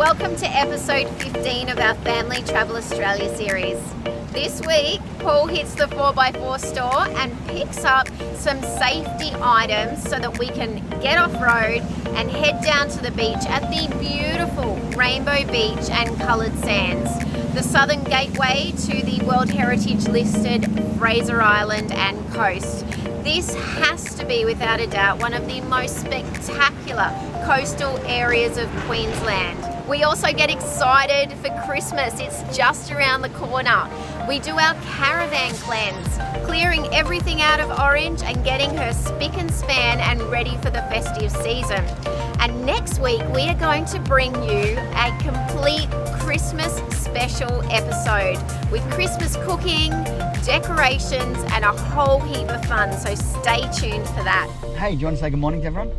Welcome to episode 15 of our Family Travel Australia series. This week, Paul hits the 4x4 store and picks up some safety items so that we can get off-road and head down to the beach at the beautiful Rainbow Beach and Coloured Sands, the southern gateway to the World Heritage listed Fraser Island and coast. This has to be, without a doubt, one of the most spectacular coastal areas of Queensland. We also get excited for Christmas. It's just around the corner. We do our caravan cleanse, clearing everything out of orange and getting her spick and span and ready for the festive season. And next week, we are going to bring you a complete Christmas special episode with Christmas cooking, decorations, and a whole heap of fun. So stay tuned for that. Hey, do you want to say good morning to everyone?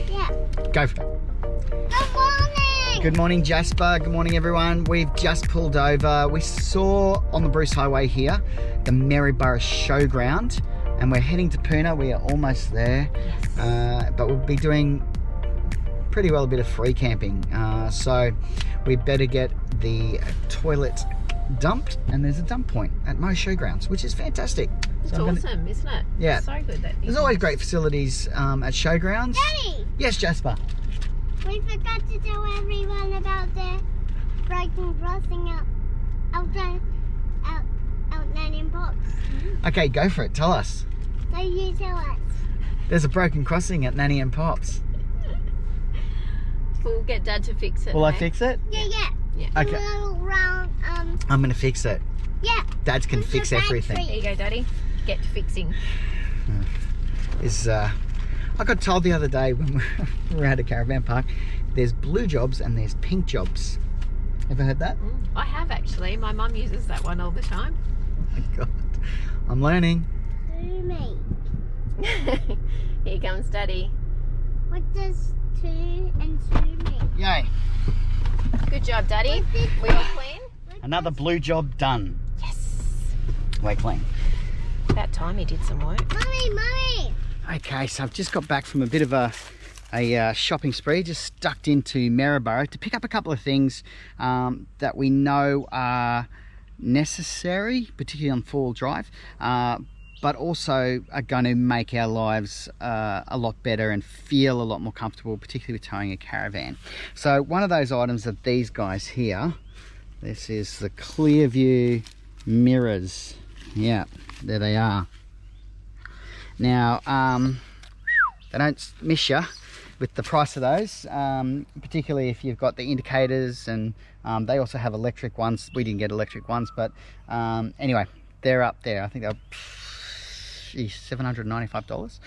Yeah. Go for it. Good morning. Good morning, Jasper. Good morning, everyone. We've just pulled over. We saw on the Bruce Highway here the Maryborough Showground, and we're heading to Poona. We are almost there. Yes. But we'll be doing pretty well a bit of free camping. So we better get the toilet dumped, and there's a dump point at most showgrounds, which is fantastic. It's awesome, isn't it? Yeah. It's so good. There's always great facilities at showgrounds. Daddy! Yes, Jasper? We forgot to tell everyone about the broken crossing out Nanny Pops. Okay, go for it. Tell us. So you tell us. There's a broken crossing at Nanny and Pop's. We'll get Dad to fix it. Will I fix it? Yeah. Okay. A little round, I'm gonna fix it. yeah. Dads can With fix the everything. There you go, Daddy. Get to fixing. I got told the other day when we were at a caravan park, there's blue jobs and there's pink jobs. Ever heard that? I have actually. My mum uses that one all the time. Oh my God, I'm learning. To me. Here comes Daddy. What does to and to mean? Yay! Good job, Daddy. We all clean? Another blue job done. Yes. We're clean. About time he did some work. Mummy! Okay, so I've just got back from a bit of a shopping spree, just ducked into Maryborough to pick up a couple of things that we know are necessary, particularly on four-wheel drive, but also are going to make our lives a lot better and feel a lot more comfortable, particularly with towing a caravan. So one of those items are these guys here. This is the Clearview mirrors. Yeah, there they are. Now, they don't miss you with the price of those, particularly if you've got the indicators, and they also have electric ones. We didn't get electric ones, but anyway, they're up there. I think they're $795.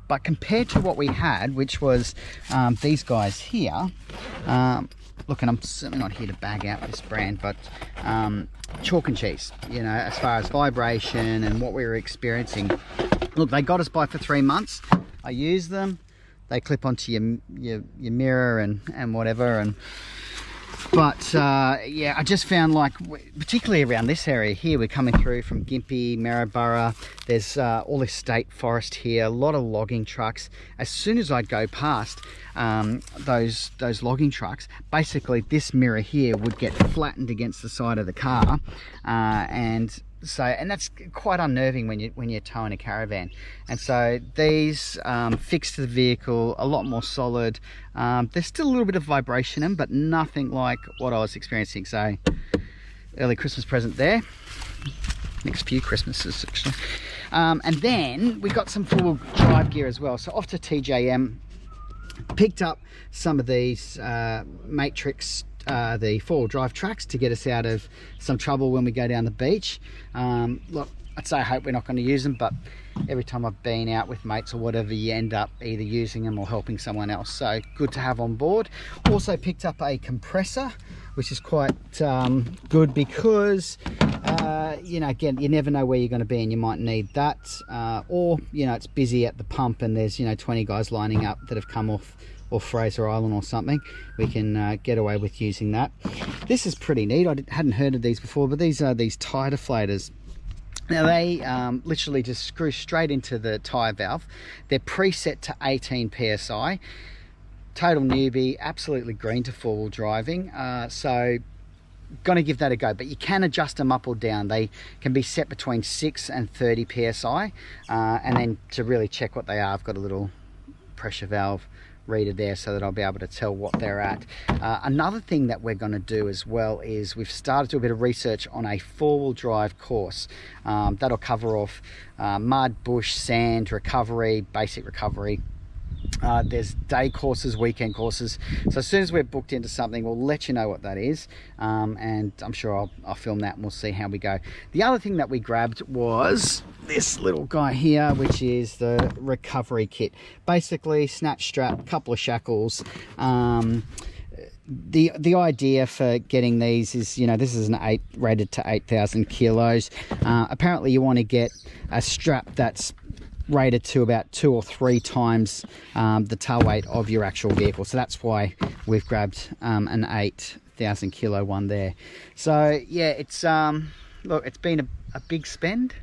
But compared to what we had, which was these guys here, look, and I'm certainly not here to bag out this brand, but chalk and cheese, you know, as far as vibration and what we were experiencing. Look, they got us by for 3 months. I use them. They clip onto your mirror and whatever. But yeah, I just found, like, particularly around this area here, we're coming through from Gympie, Maryborough. There's all this state forest here, a lot of logging trucks. As soon as I'd go past those logging trucks, basically this mirror here would get flattened against the side of the car, and that's quite unnerving when you're towing a caravan. And so these fixed to the vehicle, a lot more solid. There's still a little bit of vibration in them, but nothing like what I was experiencing. So early Christmas present there. Next few Christmases actually. And then we got some four-wheel drive gear as well. So off to TJM, picked up some of these Matrix the four-wheel drive tracks to get us out of some trouble when we go down the beach. Look, I'd say I hope we're not going to use them, but every time I've been out with mates or whatever, you end up either using them or helping someone else. So good to have on board. Also picked up a compressor, which is quite good because you know, again, you never know where you're going to be and you might need that, or you know, it's busy at the pump and there's, you know, 20 guys lining up that have come off or Fraser Island or something. We can get away with using that. This is pretty neat. I hadn't heard of these before, but these are these tire deflators. Now they literally just screw straight into the tire valve. They're preset to 18 psi. total newbie, absolutely green to four-wheel driving. So gonna give that a go, but you can adjust them up or down. They can be set between 6 and 30 psi, and then to really check what they are, I've got a little pressure valve reader there so that I'll be able to tell what they're at. Another thing that we're going to do as well is we've started to do a bit of research on a four-wheel drive course that'll cover off mud, bush, sand, recovery, basic recovery. There's day courses, weekend courses, so as soon as we're booked into something, we'll let you know what that is, and I'm sure I'll film that and we'll see how we go. The other thing that we grabbed was this little guy here, which is the recovery kit. Basically, snatch strap, couple of shackles. The idea for getting these is, you know, this is an rated to 8,000 kilos. Apparently you want to get a strap that's rated to about 2 or 3 times the tail weight of your actual vehicle. So that's why we've grabbed an 8,000 kilo one there. So yeah, it's look, it's been a big spend.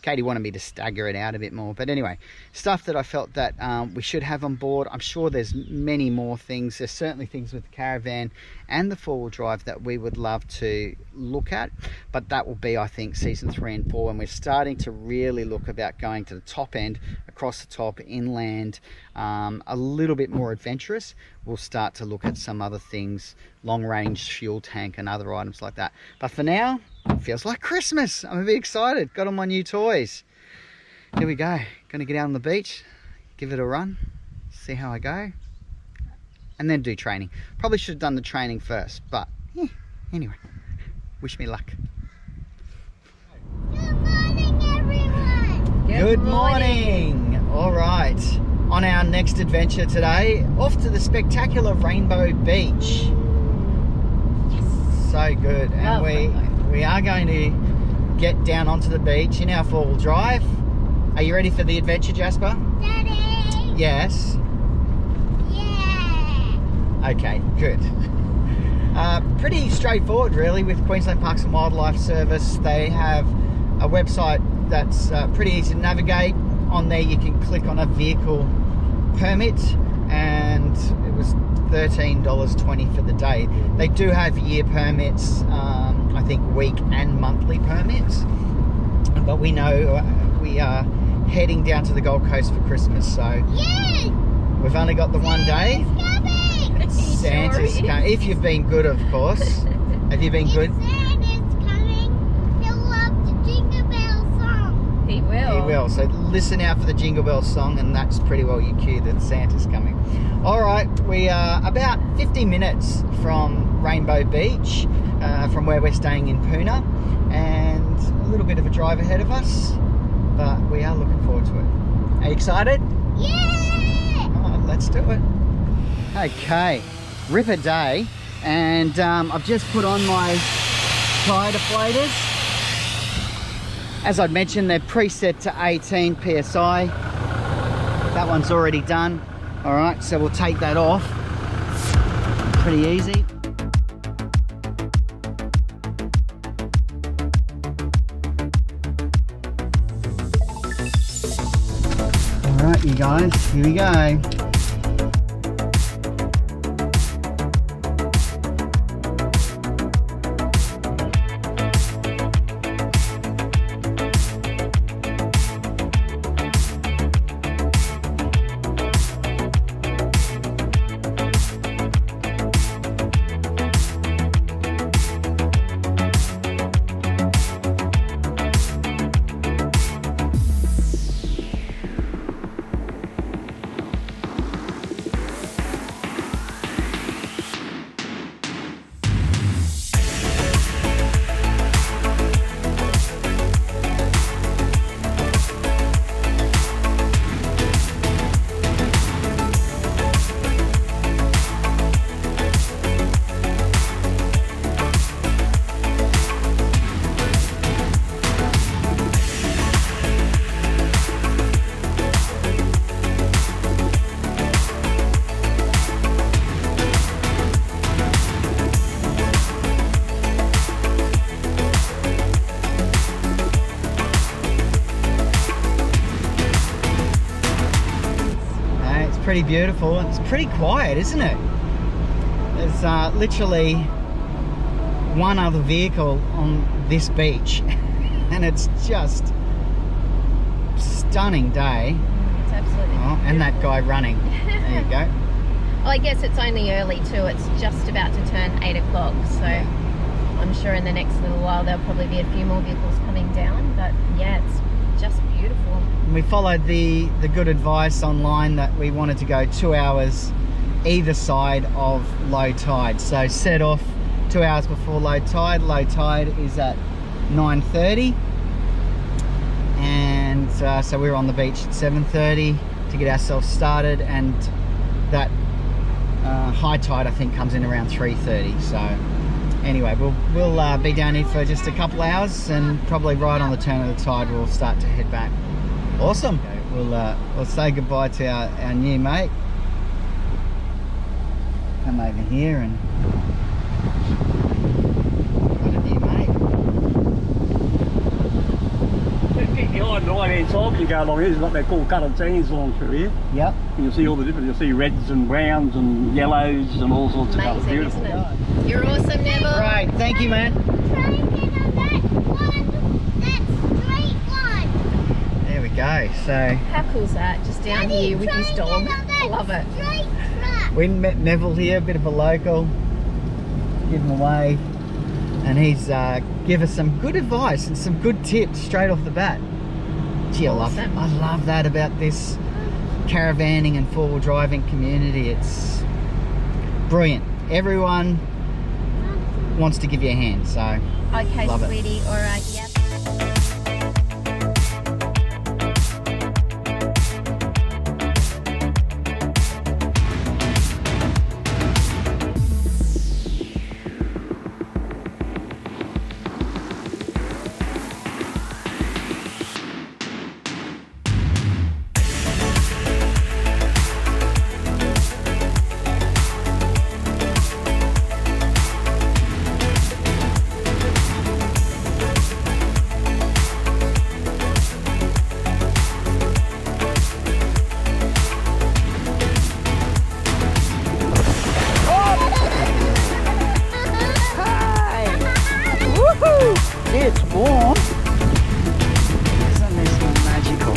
Katie wanted me to stagger it out a bit more, but anyway, stuff that I felt that we should have on board. I'm sure there's many more things. There's certainly things with the caravan and the four-wheel drive that we would love to look at, but that will be, I think, season 3 and 4 when we're starting to really look about going to the top end, across the top, inland, a little bit more adventurous. We'll start to look at some other things, long range fuel tank and other items like that. But for now, it feels like Christmas. I'm a bit excited. Got all my new toys. Here we go. Gonna get out on the beach, give it a run, see how I go, and then do training. Probably should have done the training first, but yeah, anyway, wish me luck. Good morning, everyone. Good morning. All right, on our next adventure today, off to the spectacular Rainbow Beach. Yes. So good. And we are going to get down onto the beach in our four-wheel drive. Are you ready for the adventure, Jasper? Daddy. Yes. Yeah. Okay, good. Pretty straightforward, really, with Queensland Parks and Wildlife Service. They have a website that's pretty easy to navigate. On there you can click on a vehicle permit, and it was $13.20 for the day. They do have year permits, I think week and monthly permits, but we know we are heading down to the Gold Coast for Christmas, so Yay! we've only got the one day. Santa's Santa's coming. If you've been good, of course. Have you been good? Santa's coming. He'll love the Jingle Bell song. He will. He will. So listen out for the Jingle Bell song, and that's pretty well your cue that Santa's coming. All right, we are about 50 minutes from Rainbow Beach, from where we're staying in Poona, and a little bit of a drive ahead of us, but we are looking forward to it. Are you excited? Yeah! Oh, let's do it. Okay, ripper day, and I've just put on my tyre deflators. As I'd mentioned, they're preset to 18 psi. That one's already done. All right, so we'll take that off. Pretty easy. All right, you guys, here we go. pretty beautiful. It's pretty quiet, isn't it? There's literally one other vehicle on this beach and it's just stunning day. It's absolutely and that guy running. There you go. Well, I guess it's only early too. It's just about to turn 8 o'clock, so I'm sure in the next little while there'll probably be a few more vehicles coming down, but yeah, it's just beautiful. We followed the good advice online that we wanted to go 2 hours either side of low tide. So set off 2 hours before low tide. Low tide is at 9:30, and so we were on the beach at 7:30 to get ourselves started, and that high tide I think comes in around 3:30. So anyway, we'll be down here for just a couple hours, and probably right on the turn of the tide we'll start to head back. Awesome. Okay, we'll say goodbye to our new mate. Come over here and got a new mate. Just keep behind the right hand side when you go along here. There's what they call caravan along through here. Yep. You'll see all the different, you'll see reds and browns and yellows and all sorts of colours. Amazing, Beautiful. isn't it? You're awesome, Neville. Right, thank you, man. Try and get on that one, that straight line. There we go. So How cool's that? Just down Daddy, here with try his and dog. get on that I love it. straight track. we met Neville here, a bit of a local. Give him away, and he's give us some good advice and some good tips straight off the bat. Gee, Awesome. I love that about this caravanning and four-wheel driving community. It's brilliant. Everyone wants to give you a hand, so Okay, love it. sweetie. All right, yep. It's warm. Isn't this magical?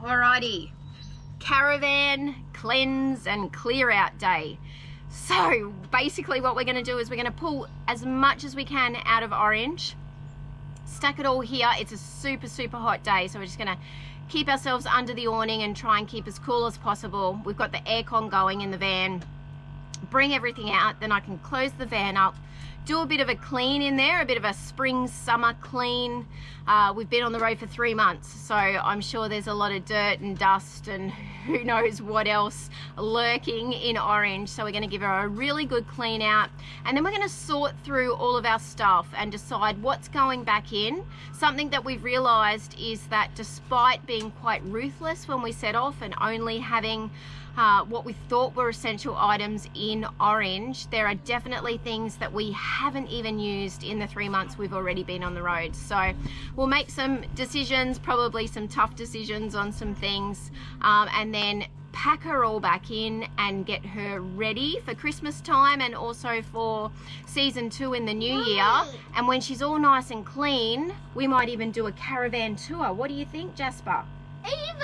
Alrighty, caravan, cleanse and clear out day. So basically what we're going to do is we're going to pull as much as we can out of Orange, stack it all here. It's a super hot day, so we're just going to keep ourselves under the awning and try and keep as cool as possible. We've got the aircon going in the van, bring everything out, then I can close the van up, do a bit of a clean in there, a bit of a spring summer clean. We've been on the road for 3 months, so I'm sure there's a lot of dirt and dust and who knows what else lurking in Orange. So we're going to give her a really good clean out, and then we're going to sort through all of our stuff and decide what's going back in. Something that we've realized is that despite being quite ruthless when we set off and only having what we thought were essential items in Orange, there are definitely things that we haven't even used in the 3 months we've already been on the road. So we'll make some decisions, probably some tough decisions on some things, and then pack her all back in and get her ready for Christmas time and also for season 2 in the new year. And when she's all nice and clean, we might even do a caravan tour. What do you think, Jasper? Even,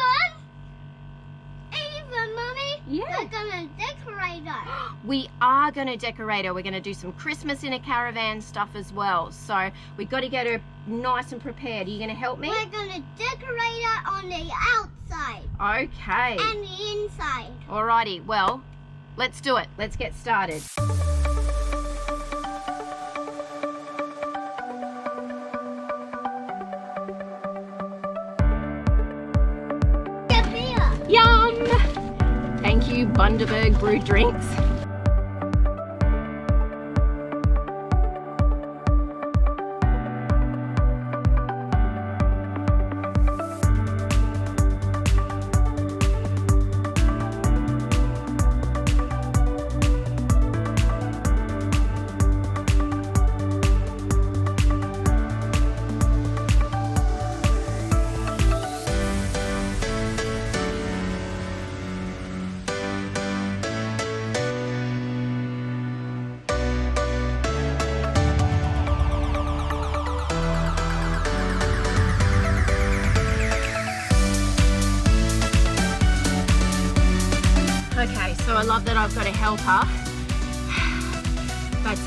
Mummy, Yeah. we're gonna decorate her. We are going to decorate her. We're going to do some Christmas in a caravan stuff as well. So we've got to get her nice and prepared. Are you going to help me? We're gonna decorate her on the outside Okay. and the inside. Alrighty, well, let's do it. Let's get started. Get beer. Yum! Thank you, Bundaberg Brewed Drinks. Okay, so I love that I've got to help her, but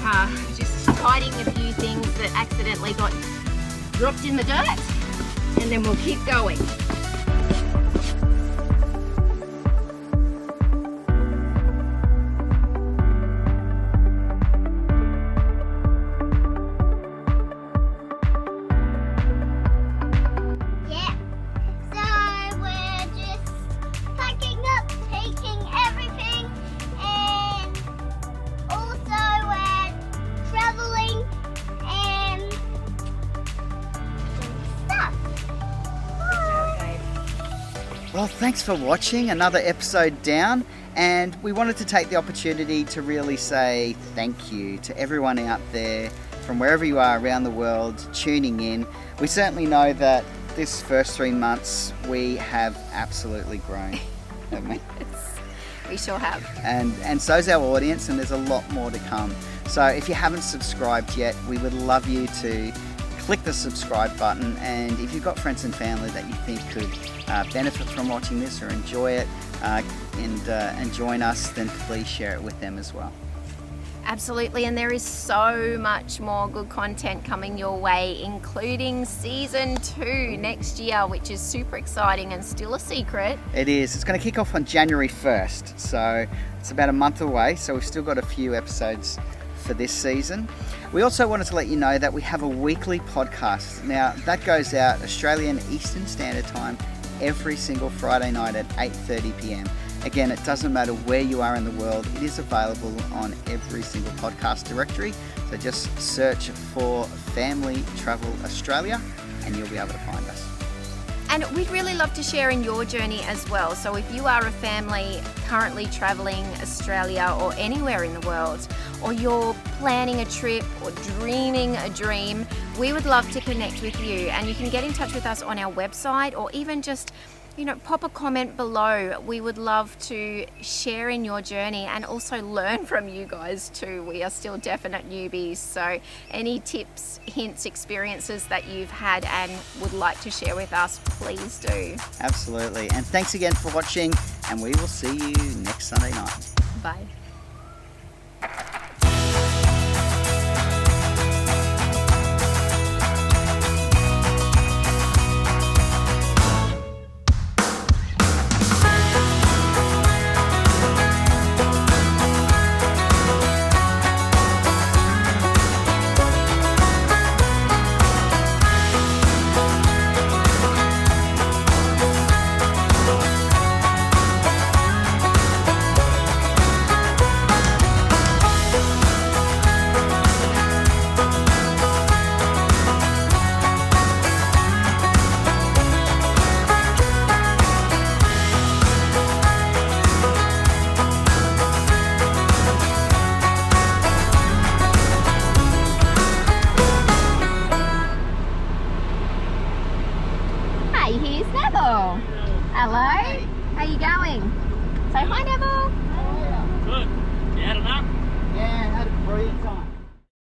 just tidying a few things that accidentally got dropped in the dirt, and then we'll keep going. Yeah. So we're just packing up, taking everything, and also we're traveling and stuff. Well, thanks for watching another episode down, and we wanted to take the opportunity to really say thank you to everyone out there from wherever you are around the world tuning in. We certainly know that this first 3 months we have absolutely grown, haven't we? We sure have. And so's our audience, and there's a lot more to come. So if you haven't subscribed yet, we would love you to click the subscribe button, and if you've got friends and family that you think could benefit from watching this or enjoy it and join us, then please share it with them as well. Absolutely, and there is so much more good content coming your way, including season 2 next year, which is super exciting and still a secret. It is. It's going to kick off on January 1st, so it's about a month away, so we've still got a few episodes for this season. We also wanted to let you know that we have a weekly podcast. Now, that goes out Australian Eastern Standard Time every single Friday night at 8:30 p.m. Again, it doesn't matter where you are in the world, it is available on every single podcast directory. So just search for Family Travel Australia and you'll be able to find us. And we'd really love to share in your journey as well. So if you are a family currently traveling Australia or anywhere in the world, or you're planning a trip or dreaming a dream, we would love to connect with you. And you can get in touch with us on our website, or even just, pop a comment below. We would love to share in your journey and also learn from you guys too. We are still definite newbies, so any tips, hints, experiences that you've had and would like to share with us, please do. Absolutely. And thanks again for watching, and we will see you next Sunday night. Bye.